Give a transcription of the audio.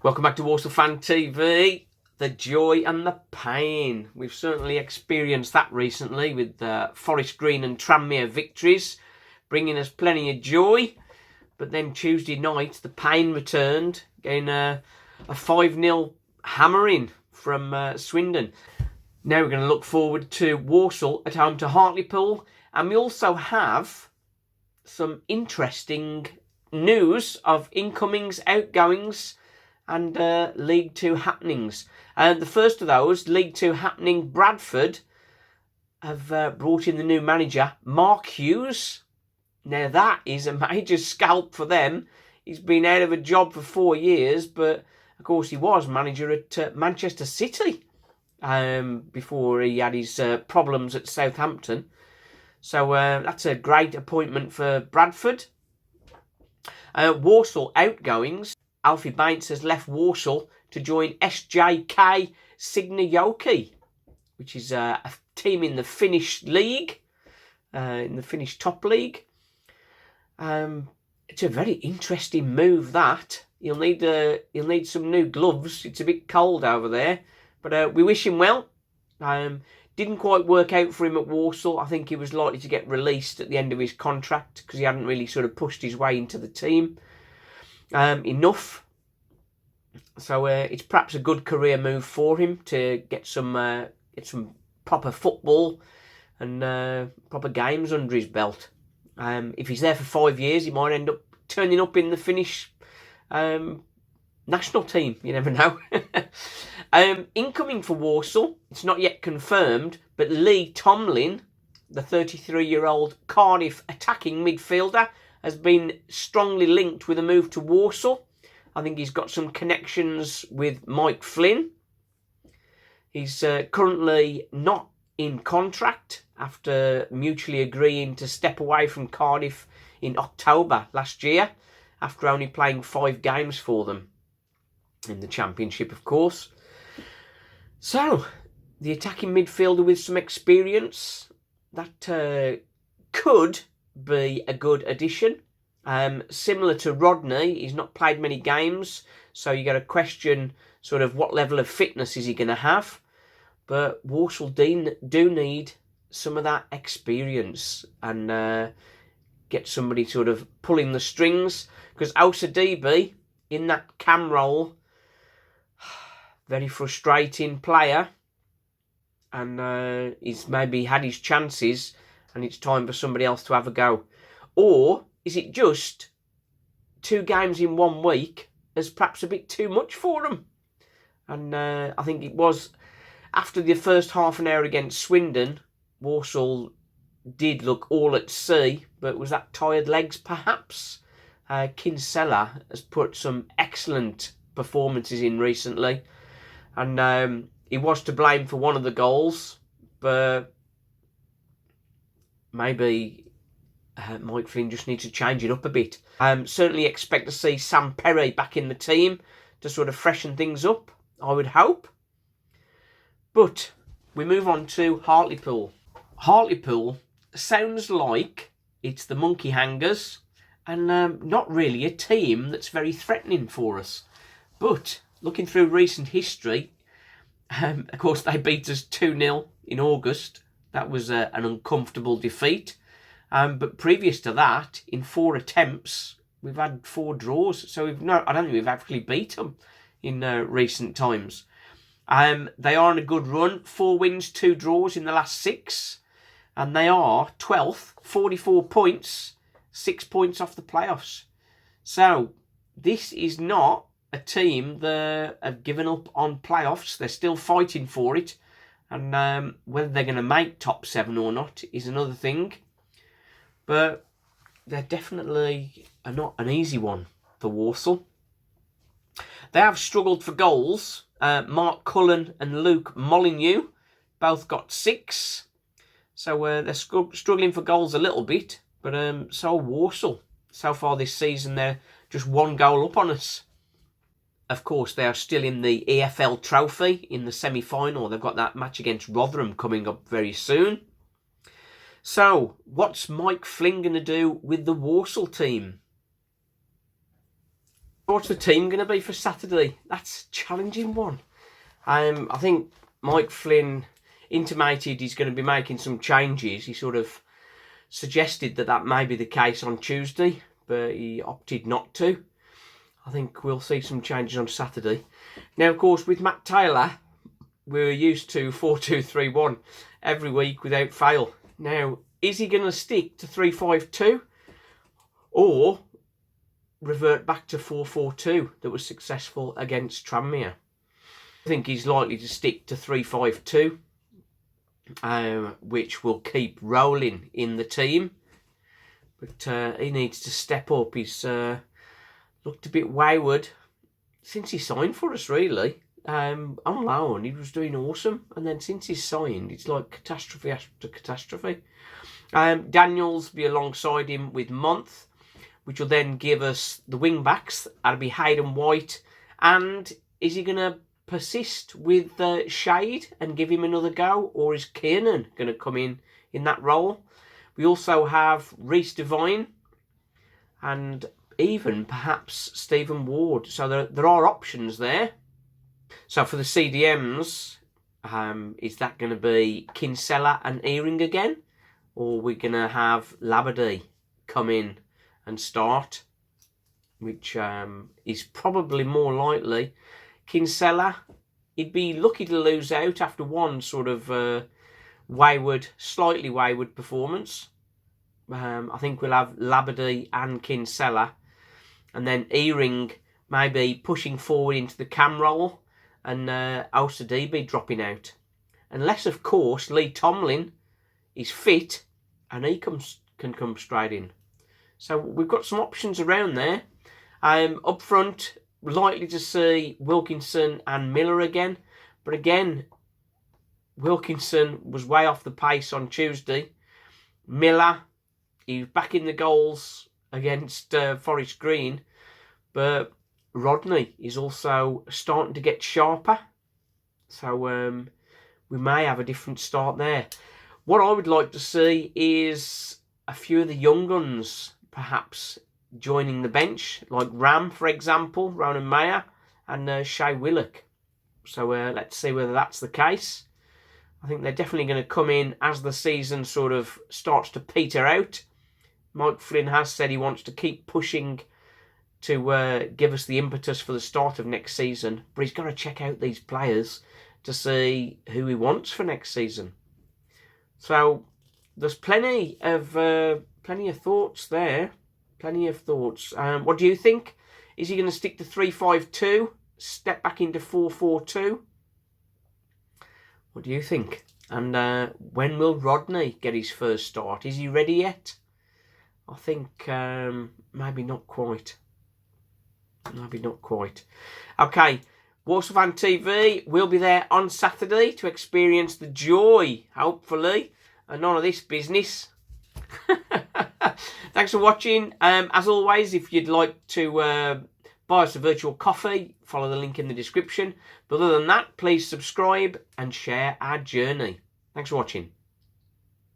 Welcome back to Walsall Fan TV. The joy and the pain. We've certainly experienced that recently with Forest Green and Tranmere victories, bringing us plenty of joy. But then Tuesday night, the pain returned, getting a 5-0 hammering from Swindon. Now we're going to look forward to Walsall at home to Hartlepool. And we also have some interesting news of incomings, outgoings, and League 2 happenings. The first of those, League 2 happening, Bradford have brought in the new manager, Mark Hughes. Now that is a major scalp for them. He's been out of a job for 4 years, but of course he was manager at Manchester City before he had his problems at Southampton. So that's a great appointment for Bradford. Walsall outgoings. Alfie Bates has left Walsall to join SJK Signajoki, which is a team in the Finnish league, in the Finnish top league. It's a very interesting move, that. He'll need some new gloves. It's a bit cold over there, but we wish him well. Didn't quite work out for him at Walsall. I think he was likely to get released at the end of his contract because he hadn't really sort of pushed his way into the team enough. So it's perhaps a good career move for him to get some proper football and proper games under his belt. If he's there for 5 years, he might end up turning up in the Finnish national team. You never know. Incoming for Walsall, it's not yet confirmed, but Lee Tomlin, the 33-year-old Cardiff attacking midfielder, has been strongly linked with a move to Walsall. I think he's got some connections with Mike Flynn. He's currently not in contract after mutually agreeing to step away from Cardiff in October last year, after only playing 5 games for them in the Championship, of course. So, the attacking midfielder with some experience, that could be a good addition. Similar to Rodney, he's not played many games, so you got to question sort of what level of fitness is he going to have. But Walsall do need some of that experience and get somebody sort of pulling the strings, because Osadibe in that cam role, very frustrating player, and he's maybe had his chances and it's time for somebody else to have a go. Or is it just 2 games in 1 week as perhaps a bit too much for him? And I think it was after the first half an hour against Swindon, Walsall did look all at sea, but was that tired legs perhaps? Kinsella has put some excellent performances in recently, and he was to blame for one of the goals, but maybe Mike Flynn just needs to change it up a bit. Certainly expect to see Sam Perry back in the team to sort of freshen things up, I would hope. But we move on to Hartlepool. Hartlepool sounds like it's the monkey hangers and not really a team that's very threatening for us. But looking through recent history, of course they beat us 2-0 in August. That was an uncomfortable defeat. But previous to that, in 4 attempts, we've had 4 draws. So I don't think we've actually beat them in recent times. They are on a good run. 4 wins, 2 draws in the last 6. And they are 12th, 44 points, 6 points off the playoffs. So this is not a team that have given up on playoffs. They're still fighting for it. And whether they're going to make top 7 or not is another thing. But they're definitely not an easy one for Walsall. They have struggled for goals. Mark Cullen and Luke Molyneux both got 6. So they're struggling for goals a little bit. But so Walsall. So far this season, they're just 1 goal up on us. Of course, they are still in the EFL Trophy in the semi-final. They've got that match against Rotherham coming up very soon. So, what's Mike Flynn going to do with the Walsall team? What's the team going to be for Saturday? That's a challenging one. I think Mike Flynn intimated he's going to be making some changes. He sort of suggested that may be the case on Tuesday, but he opted not to. I think we'll see some changes on Saturday. Now, of course, with Matt Taylor, we're used to 4-2-3-1 every week without fail. Now, is he going to stick to 3-5-2 or revert back to 4-4-2 that was successful against Tranmere? I think he's likely to stick to 3-5-2, which will keep rolling in the team. But he needs to step up. He's looked a bit wayward since he signed for us, really. On loan, he was doing awesome. And then since he's signed, it's like catastrophe after catastrophe. Daniels be alongside him with Month, which will then give us the wing backs. That'll be Hayden White. And is he going to persist with Shade and give him another go? Or is Kiernan going to come in that role? We also have Reece Devine and even perhaps Stephen Ward. So there are options there. So for the CDMs, is that going to be Kinsella and Earing again? Or are we going to have Labadie come in and start? Which is probably more likely. Kinsella, he'd be lucky to lose out after one sort of slightly wayward performance. I think we'll have Labadie and Kinsella. And then Earing maybe pushing forward into the cam role and Osadebe dropping out. Unless, of course, Lee Tomlin is fit and he can come straight in. So we've got some options around there. Up front, we're likely to see Wilkinson and Miller again. But again, Wilkinson was way off the pace on Tuesday. Miller, he was back in the goals against Forest Green. But Rodney is also starting to get sharper. So we may have a different start there. What I would like to see is a few of the young guns perhaps joining the bench, like Ram, for example, Ronan Mayer, and Shea Willock. So let's see whether that's the case. I think they're definitely going to come in as the season sort of starts to peter out. Mike Flynn has said he wants to keep pushing to give us the impetus for the start of next season. But he's got to check out these players to see who he wants for next season. So there's plenty of thoughts there. Plenty of thoughts. What do you think? Is he going to stick to 3-5-2? Step back into 4-4-2? What do you think? And when will Rodney get his first start? Is he ready yet? I think maybe not quite. Maybe not quite. Okay, Walsall Fan TV will be there on Saturday to experience the joy, hopefully, and none of this business. Thanks for watching. As always, if you'd like to buy us a virtual coffee, follow the link in the description. But other than that, please subscribe and share our journey. Thanks for watching.